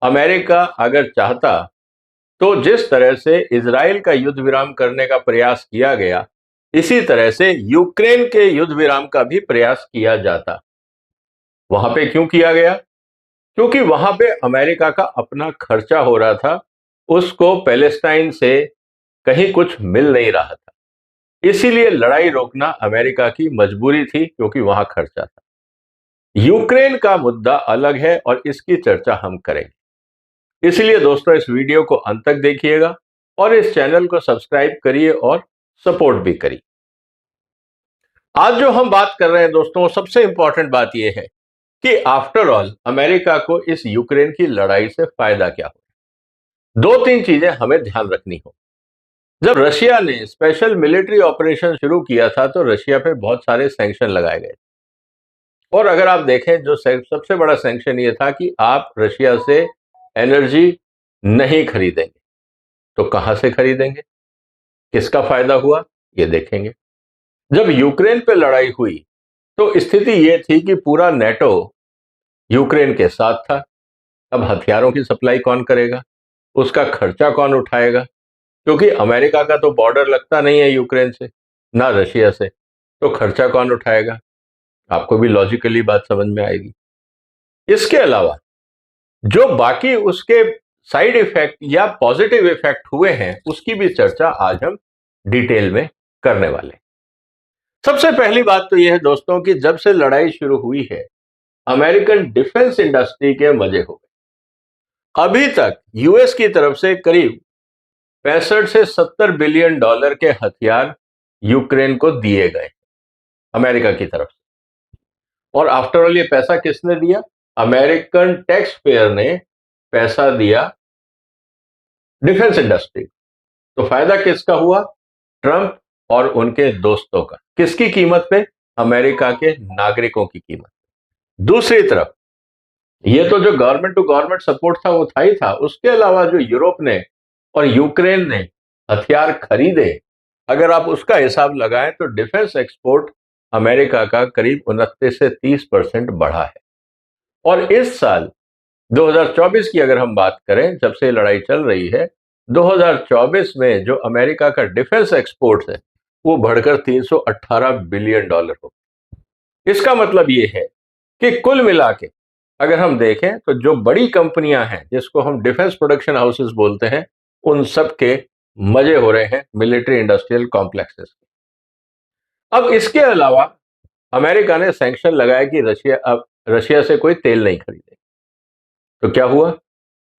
America अगर चाहता तो जिस तरह से इजराइल का युद्ध विराम करने का प्रयास किया गया, इसी तरह से यूक्रेन के युद्ध विराम का भी प्रयास किया जाता। वहां पे क्यों किया गया? क्योंकि वहां पे अमेरिका का अपना खर्चा हो रहा था, उसको पैलेस्टाइन से कहीं कुछ मिल नहीं रहा था। इसीलिए लड़ाई रोकना अमेरिका की मजबूरी थी, क्योंकि वहां खर्चा था। यूक्रेन का मुद्दा अलग है और इसकी चर्चा हम करेंगे। इसलिए दोस्तों, इस वीडियो को अंत तक देखिएगा और इस चैनल को सब्सक्राइब करिए और सपोर्ट भी करिए। आज जो हम बात कर रहे हैं दोस्तों, सबसे इंपॉर्टेंट बात यह है कि आफ्टर ऑल अमेरिका को इस यूक्रेन की लड़ाई से फायदा क्या हो। दो तीन चीजें हमें ध्यान रखनी हो। जब रशिया ने स्पेशल मिलिट्री ऑपरेशन शुरू किया था तो रशिया पे बहुत सारे सैंक्शन लगाए गए, और अगर आप देखें जो सबसे बड़ा सैंक्शन ये था कि आप रशिया से एनर्जी नहीं खरीदेंगे। तो कहां से खरीदेंगे, किसका फायदा हुआ, ये देखेंगे। जब यूक्रेन पे लड़ाई हुई तो स्थिति ये थी कि पूरा नेटो यूक्रेन के साथ था। अब हथियारों की सप्लाई कौन करेगा, उसका खर्चा कौन उठाएगा? क्योंकि अमेरिका का तो बॉर्डर लगता नहीं है यूक्रेन से, ना रशिया से, तो खर्चा कौन उठाएगा? आपको भी लॉजिकली बात समझ में आएगी। इसके अलावा जो बाकी उसके साइड इफेक्ट या पॉजिटिव इफेक्ट हुए हैं, उसकी भी चर्चा आज हम डिटेल में करने वाले हैं। सबसे पहली बात तो यह है दोस्तों कि जब से लड़ाई शुरू हुई है, अमेरिकन डिफेंस इंडस्ट्री के मजे हो गए। अभी तक यूएस की तरफ से करीब 65 से 70 बिलियन डॉलर के हथियार यूक्रेन को दिए गए अमेरिका की तरफ से। और आफ्टर ऑल ये पैसा किसने दिया? अमेरिकन टैक्स पेयर ने पैसा दिया डिफेंस इंडस्ट्री। तो फायदा किसका हुआ? ट्रंप और उनके दोस्तों का। किसकी कीमत पे? अमेरिका के नागरिकों की कीमत। दूसरी तरफ ये तो जो गवर्नमेंट टू गवर्नमेंट सपोर्ट था वो था ही था, उसके अलावा जो यूरोप ने और यूक्रेन ने हथियार खरीदे, अगर आप उसका हिसाब लगाएं तो डिफेंस एक्सपोर्ट अमेरिका का करीब 29 से 30% बढ़ा है। और इस साल 2024 की अगर हम बात करें, जब से लड़ाई चल रही है, 2024 में जो अमेरिका का डिफेंस एक्सपोर्ट है वो बढ़कर 318 बिलियन डॉलर हो। इसका मतलब ये है कि कुल मिला के अगर हम देखें तो जो बड़ी कंपनियां हैं, जिसको हम डिफेंस प्रोडक्शन हाउसेस बोलते हैं, उन सब के मजे हो रहे हैं मिलिट्री इंडस्ट्रियल कॉम्प्लेक्सेस। अब इसके अलावा अमेरिका ने सैंक्शन लगाया कि रशिया से कोई तेल नहीं खरीदे। तो क्या हुआ?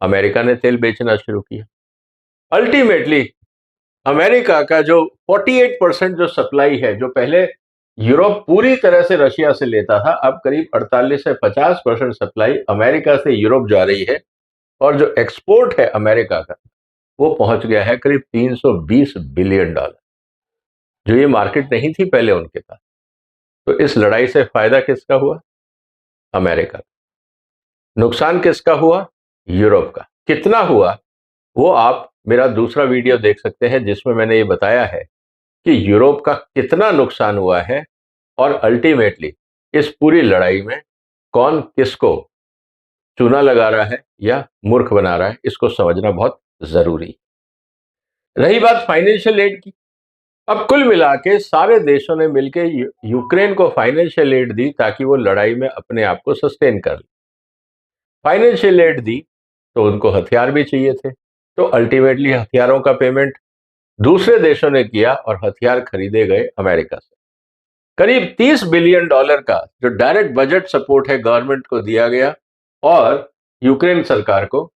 अमेरिका ने तेल बेचना शुरू किया। अल्टीमेटली अमेरिका का जो 48% जो सप्लाई है, जो पहले यूरोप पूरी तरह से रशिया से लेता था, अब करीब 48 से 50% सप्लाई अमेरिका से यूरोप जा रही है। और जो एक्सपोर्ट है अमेरिका का, वो पहुंच गया है करीब 320 बिलियन डॉलर, जो ये मार्केट नहीं थी पहले उनके पास। तो इस लड़ाई से फायदा किसका हुआ? अमेरिका का। नुकसान किसका हुआ? यूरोप का। कितना हुआ वो आप मेरा दूसरा वीडियो देख सकते हैं, जिसमें मैंने ये बताया है कि यूरोप का कितना नुकसान हुआ है और अल्टीमेटली इस पूरी लड़ाई में कौन किसको चूना लगा रहा है या मूर्ख बना रहा है, इसको समझना बहुत जरूरी है। रही बात फाइनेंशियल एड की, अब कुल मिला के सारे देशों ने मिलकर यूक्रेन को फाइनेंशियल एड दी ताकि वो लड़ाई में अपने आप को सस्टेन कर ले। फाइनेंशियल एड दी तो उनको हथियार भी चाहिए थे, तो अल्टीमेटली हथियारों का पेमेंट दूसरे देशों ने किया और हथियार खरीदे गए अमेरिका से। करीब 30 बिलियन डॉलर का जो डायरेक्ट बजट सपोर्ट है गवर्नमेंट को दिया गया और यूक्रेन सरकार को।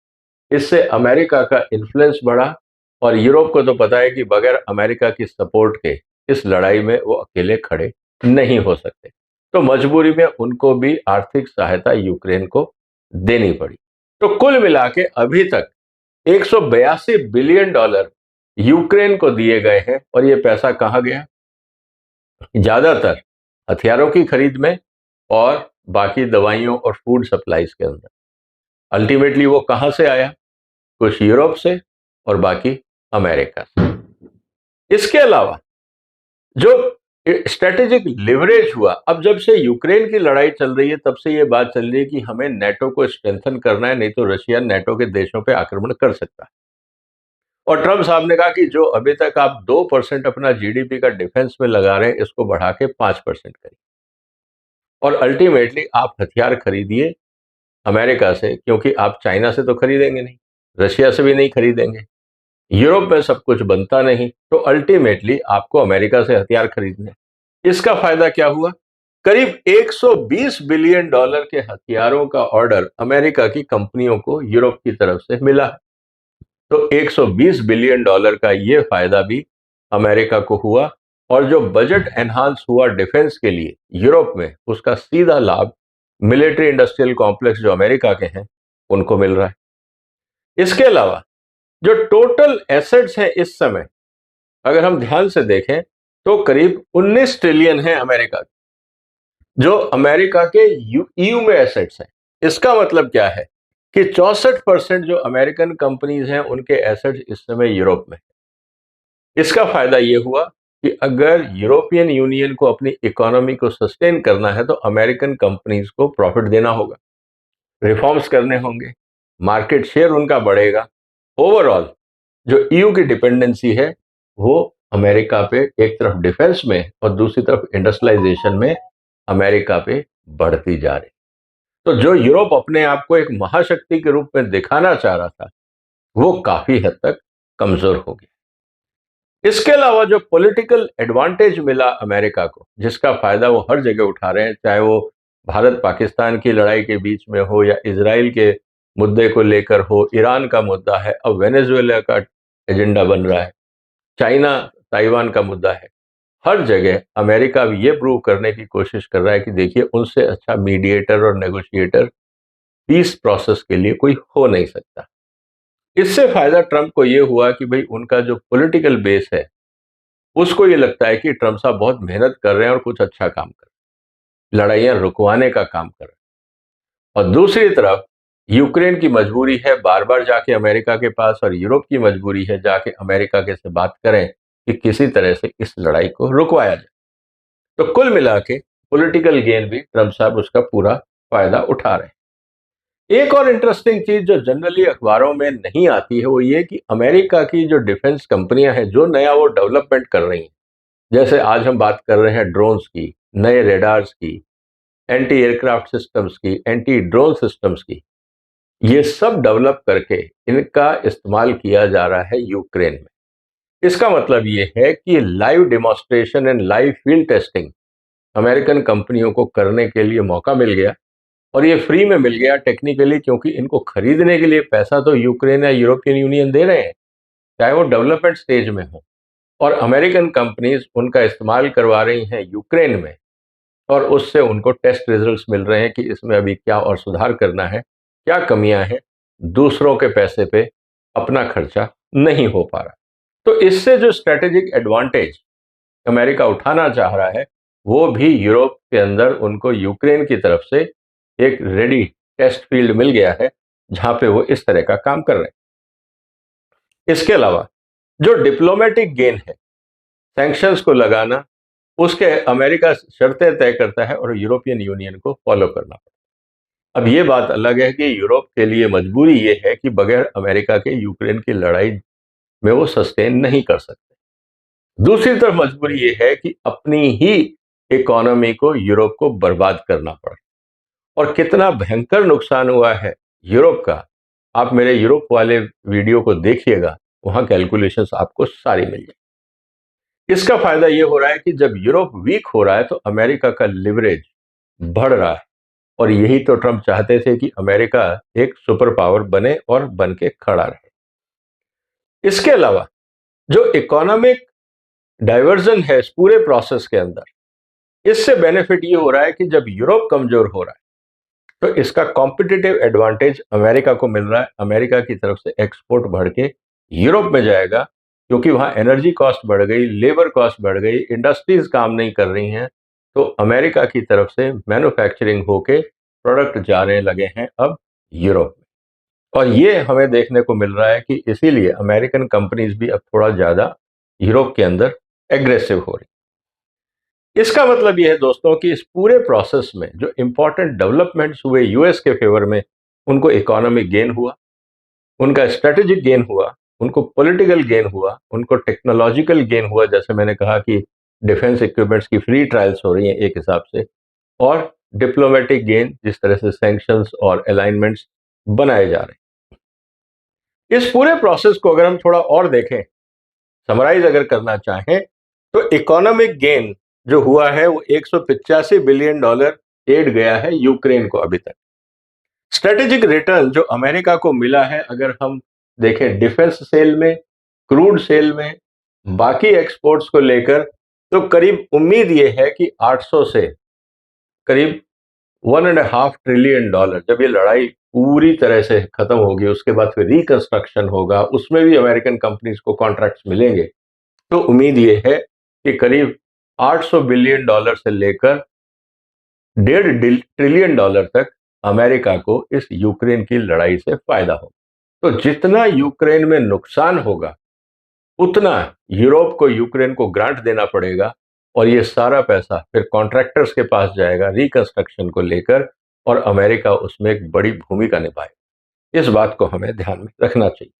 इससे अमेरिका का इन्फ्लुएंस बढ़ा और यूरोप को तो पता है कि बगैर अमेरिका की सपोर्ट के इस लड़ाई में वो अकेले खड़े नहीं हो सकते। तो मजबूरी में उनको भी आर्थिक सहायता यूक्रेन को देनी पड़ी। तो कुल मिला के अभी तक 182 बिलियन डॉलर यूक्रेन को दिए गए हैं। और ये पैसा कहां गया? ज्यादातर हथियारों की खरीद में और बाकी दवाइयों और फूड सप्लाईज के अंदर। अल्टीमेटली वो कहां से आया? कुछ यूरोप से और बाकी अमेरिका से। इसके अलावा जो स्ट्रेटेजिक लिवरेज हुआ। अब जब से यूक्रेन की लड़ाई चल रही है तब से ये बात चल रही है कि हमें नेटो को स्ट्रेंथन करना है, नहीं तो रशिया नेटो के देशों पे आक्रमण कर सकता है। और ट्रम्प साहब ने कहा कि जो अभी तक आप 2% अपना जीडीपी का डिफेंस में लगा रहे हैं, इसको बढ़ा के 5% करिए। और अल्टीमेटली आप हथियार खरीदिए अमेरिका से, क्योंकि आप चाइना से तो खरीदेंगे नहीं, रशिया से भी नहीं खरीदेंगे, यूरोप में सब कुछ बनता नहीं, तो अल्टीमेटली आपको अमेरिका से हथियार खरीदने। इसका फायदा क्या हुआ? करीब 120 बिलियन डॉलर के हथियारों का ऑर्डर अमेरिका की कंपनियों को यूरोप की तरफ से मिला है। तो 120 बिलियन डॉलर का ये फायदा भी अमेरिका को हुआ, और जो बजट एनहांस हुआ डिफेंस के लिए यूरोप में, उसका सीधा लाभ मिलिट्री इंडस्ट्रियल कॉम्प्लेक्स जो अमेरिका के हैं उनको मिल रहा है। इसके अलावा जो टोटल एसेट्स हैं इस समय, अगर हम ध्यान से देखें तो करीब 19 ट्रिलियन है अमेरिका के, जो अमेरिका के ईयू में एसेट्स हैं। इसका मतलब क्या है कि 64% जो अमेरिकन कंपनीज हैं उनके एसेट्स इस समय यूरोप में। इसका फायदा यह हुआ कि अगर यूरोपियन यूनियन को अपनी इकोनॉमी को सस्टेन करना है तो अमेरिकन कंपनीज को प्रॉफिट देना होगा, रिफॉर्म्स करने होंगे, मार्केट शेयर उनका बढ़ेगा। ओवरऑल जो ईयू की डिपेंडेंसी है वो अमेरिका पे, एक तरफ डिफेंस में और दूसरी तरफ इंडस्ट्रियलाइजेशन में अमेरिका पे बढ़ती जा रही। तो जो यूरोप अपने आप को एक महाशक्ति के रूप में दिखाना चाह रहा था, वो काफी हद तक कमजोर हो गया। इसके अलावा जो पॉलिटिकल एडवांटेज मिला अमेरिका को, जिसका फायदा वो हर जगह उठा रहे हैं, चाहे वो भारत पाकिस्तान की लड़ाई के बीच में हो या इजराइल के मुद्दे को लेकर हो, ईरान का मुद्दा है, अब वेनेजुएला का एजेंडा बन रहा है, चाइना ताइवान का मुद्दा है। हर जगह अमेरिका भी ये प्रूव करने की कोशिश कर रहा है कि देखिए, उनसे अच्छा मीडिएटर और नेगोशिएटर पीस प्रोसेस के लिए कोई हो नहीं सकता। इससे फायदा ट्रंप को ये हुआ कि भाई उनका जो पॉलिटिकल बेस है उसको ये लगता है कि ट्रंप साहब बहुत मेहनत कर रहे हैं और कुछ अच्छा काम कर रहे हैं, लड़ाइयां रुकवाने का काम कर रहे हैं। और दूसरी तरफ यूक्रेन की मजबूरी है बार बार जाके अमेरिका के पास, और यूरोप की मजबूरी है जाके अमेरिका के से बात करें कि किसी तरह से इस लड़ाई को रुकवाया जाए। तो कुल मिला के पॉलिटिकल गेन भी ट्रंप साहब उसका पूरा फायदा उठा रहे हैं। एक और इंटरेस्टिंग चीज जो जनरली अखबारों में नहीं आती है वो ये कि अमेरिका की जो डिफेंस कंपनियां हैं, जो नया वो डेवलपमेंट कर रही हैं, जैसे आज हम बात कर रहे हैं ड्रोन्स की, नए रेडार्स की, एंटी एयरक्राफ्ट सिस्टम्स की, एंटी ड्रोन सिस्टम्स की, ये सब डेवलप करके इनका इस्तेमाल किया जा रहा है यूक्रेन में। इसका मतलब ये है कि live demonstration and live field testing American कंपनियों को करने के लिए मौका मिल गया, और ये फ्री में मिल गया टेक्निकली, क्योंकि इनको खरीदने के लिए पैसा तो यूक्रेन या यूरोपियन यूनियन दे रहे हैं, चाहे वो डेवलपमेंट स्टेज में हो, और अमेरिकन कंपनीज उनका इस्तेमाल करवा रही हैं यूक्रेन में, और उससे उनको टेस्ट रिजल्ट्स मिल रहे हैं कि इसमें अभी क्या और सुधार करना है, क्या कमियां हैं, दूसरों के पैसे पे अपना खर्चा नहीं हो पा रहा। तो इससे जो स्ट्रेटेजिक एडवांटेज अमेरिका उठाना चाह रहा है, वो भी यूरोप के अंदर उनको यूक्रेन की तरफ से एक रेडी टेस्ट फील्ड मिल गया है, जहां पे वो इस तरह का काम कर रहे हैं। इसके अलावा जो डिप्लोमेटिक गेन है, सैंक्शंस को लगाना, उसके अमेरिका शर्तें तय करता है और यूरोपियन यूनियन को फॉलो करना पड़ता है। अब ये बात अलग है कि यूरोप के लिए मजबूरी ये है कि बगैर अमेरिका के यूक्रेन की लड़ाई में वो सस्टेन नहीं कर सकते। दूसरी तरफ मजबूरी ये है कि अपनी ही इकोनॉमी को यूरोप को बर्बाद करना पड़ा, और कितना भयंकर नुकसान हुआ है यूरोप का, आप मेरे यूरोप वाले वीडियो को देखिएगा, वहां कैलकुलेशंस आपको सारी मिल जाए। इसका फायदा यह हो रहा है कि जब यूरोप वीक हो रहा है तो अमेरिका का लिवरेज बढ़ रहा है, और यही तो ट्रंप चाहते थे कि अमेरिका एक सुपर पावर बने और बन के खड़ा रहे। इसके अलावा जो इकोनॉमिक डाइवर्जन है इस पूरे प्रोसेस के अंदर, इससे बेनिफिट ये हो रहा है कि जब यूरोप कमजोर हो रहा है तो इसका कॉम्पिटिटिव एडवांटेज अमेरिका को मिल रहा है। अमेरिका की तरफ से एक्सपोर्ट बढ़ के यूरोप में जाएगा, क्योंकि वहां एनर्जी कॉस्ट बढ़ गई, लेबर कॉस्ट बढ़ गई, इंडस्ट्रीज काम नहीं कर रही हैं, तो अमेरिका की तरफ से मैन्युफैक्चरिंग होके प्रोडक्ट जाने लगे हैं अब यूरोप में। और ये हमें देखने को मिल रहा है कि इसीलिए अमेरिकन कंपनीज भी अब थोड़ा ज्यादा यूरोप के अंदर एग्रेसिव हो रही। इसका मतलब यह है दोस्तों कि इस पूरे प्रोसेस में जो इंपॉर्टेंट डेवलपमेंट्स हुए यूएस के फेवर में, उनको इकोनॉमिक गेन हुआ, उनका स्ट्रेटेजिक गेन हुआ, उनको पॉलिटिकल गेन हुआ, उनको टेक्नोलॉजिकल गेन हुआ, जैसे मैंने कहा कि डिफेंस इक्विपमेंट्स की फ्री ट्रायल्स हो रही हैं एक हिसाब से, और डिप्लोमेटिक गेन, जिस तरह से सैंक्शंस और अलाइनमेंट्स बनाए जा रहे हैं। इस पूरे प्रोसेस को अगर हम थोड़ा और देखें, समराइज अगर करना चाहें, तो इकोनॉमिक गेन जो हुआ है वो $185 बिलियन एड गया है यूक्रेन को अभी तक। स्ट्रेटेजिक रिटर्न जो अमेरिका को मिला है, अगर हम देखें डिफेंस सेल में, क्रूड सेल में, बाकी एक्सपोर्ट्स को लेकर, तो करीब उम्मीद ये है कि 800 से करीब $1.5 ट्रिलियन, जब ये लड़ाई पूरी तरह से खत्म होगी, उसके बाद फिर रिकंस्ट्रक्शन होगा, उसमें भी अमेरिकन कंपनीज को कॉन्ट्रैक्ट्स मिलेंगे, तो उम्मीद ये है कि करीब $800 बिलियन से लेकर $1.5 ट्रिलियन तक अमेरिका को इस यूक्रेन की लड़ाई से फायदा होगा। तो जितना यूक्रेन में नुकसान होगा, उतना यूरोप को यूक्रेन को ग्रांट देना पड़ेगा, और ये सारा पैसा फिर कॉन्ट्रैक्टर्स के पास जाएगा रिकंस्ट्रक्शन को लेकर, और अमेरिका उसमें एक बड़ी भूमिका निभाएगा। इस बात को हमें ध्यान में रखना चाहिए।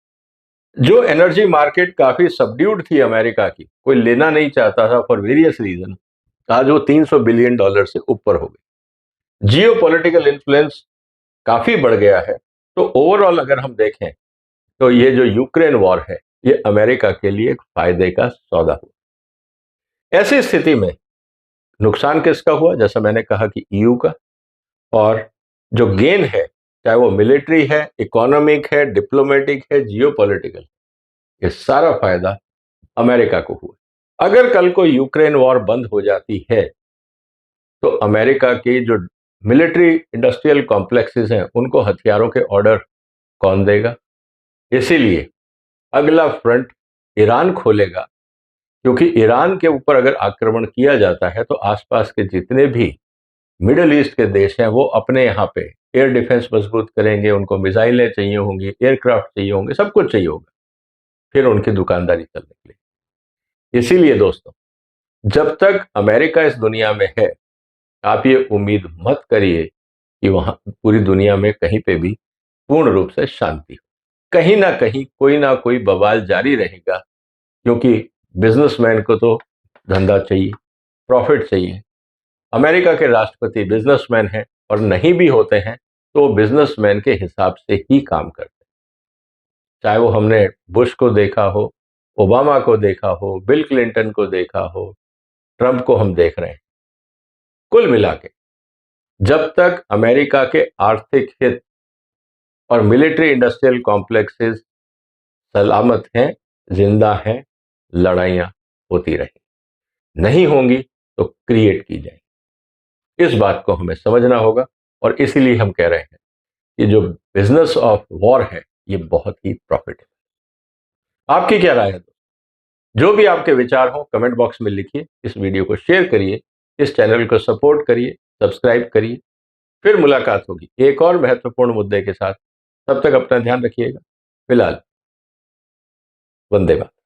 जो एनर्जी मार्केट काफी सबड्यूड थी अमेरिका की, कोई लेना नहीं चाहता था फॉर वेरियस रीजन, आज वो $300 बिलियन से ऊपर हो गई। जियो पॉलिटिकल इन्फ्लुएंस काफी बढ़ गया है। तो ओवरऑल अगर हम देखें, तो ये जो यूक्रेन वॉर है, ये अमेरिका के लिए एक फायदे का सौदा हुआ। ऐसी स्थिति में नुकसान किसका हुआ? जैसा मैंने कहा कि ईयू का, और जो गेन है, चाहे वो मिलिट्री है, इकोनॉमिक है, डिप्लोमेटिक है, जियोपॉलिटिकल, ये सारा फायदा अमेरिका को हुआ। अगर कल को यूक्रेन वॉर बंद हो जाती है, तो अमेरिका की जो मिलिट्री इंडस्ट्रियल कॉम्प्लेक्सेस हैं, उनको हथियारों के ऑर्डर कौन देगा? इसीलिए अगला फ्रंट ईरान खोलेगा, क्योंकि ईरान के ऊपर अगर आक्रमण किया जाता है, तो आसपास के जितने भी मिडिल ईस्ट के देश हैं, वो अपने यहाँ पे एयर डिफेंस मजबूत करेंगे, उनको मिसाइलें चाहिए होंगी, एयरक्राफ्ट चाहिए होंगे, सब कुछ चाहिए होगा, फिर उनकी दुकानदारी चलने के लिए। इसीलिए दोस्तों, जब तक अमेरिका इस दुनिया में है, आप ये उम्मीद मत करिए कि वहां पूरी दुनिया में कहीं पे भी पूर्ण रूप से शांति हो। कहीं ना कोई बवाल जारी रहेगा, क्योंकि बिजनेसमैन को तो धंधा चाहिए, प्रॉफिट चाहिए। अमेरिका के राष्ट्रपति बिजनेसमैन हैं, और नहीं भी होते हैं तो बिजनेसमैन के हिसाब से ही काम करते हैं। चाहे वो हमने बुश को देखा हो, ओबामा को देखा हो, बिल क्लिंटन को देखा हो, ट्रंप को हम देख रहे हैं। कुल मिला के जब तक अमेरिका के आर्थिक हित और मिलिट्री इंडस्ट्रियल कॉम्प्लेक्सेस सलामत हैं, जिंदा हैं, लड़ाइयां होती रहेंगी। नहीं होंगी तो क्रिएट की जाएंगी। इस बात को हमें समझना होगा, और इसीलिए हम कह रहे हैं कि जो बिजनेस ऑफ वॉर है, ये बहुत ही प्रॉफिटेबल। आपकी क्या राय है? जो भी आपके विचार हो, कमेंट बॉक्स में लिखिए, इस वीडियो को शेयर करिए, इस चैनल को सपोर्ट करिए, सब्सक्राइब करिए। फिर मुलाकात होगी एक और महत्वपूर्ण मुद्दे के साथ। तब तक अपना ध्यान रखिएगा। फिलहाल वंदे मातरम।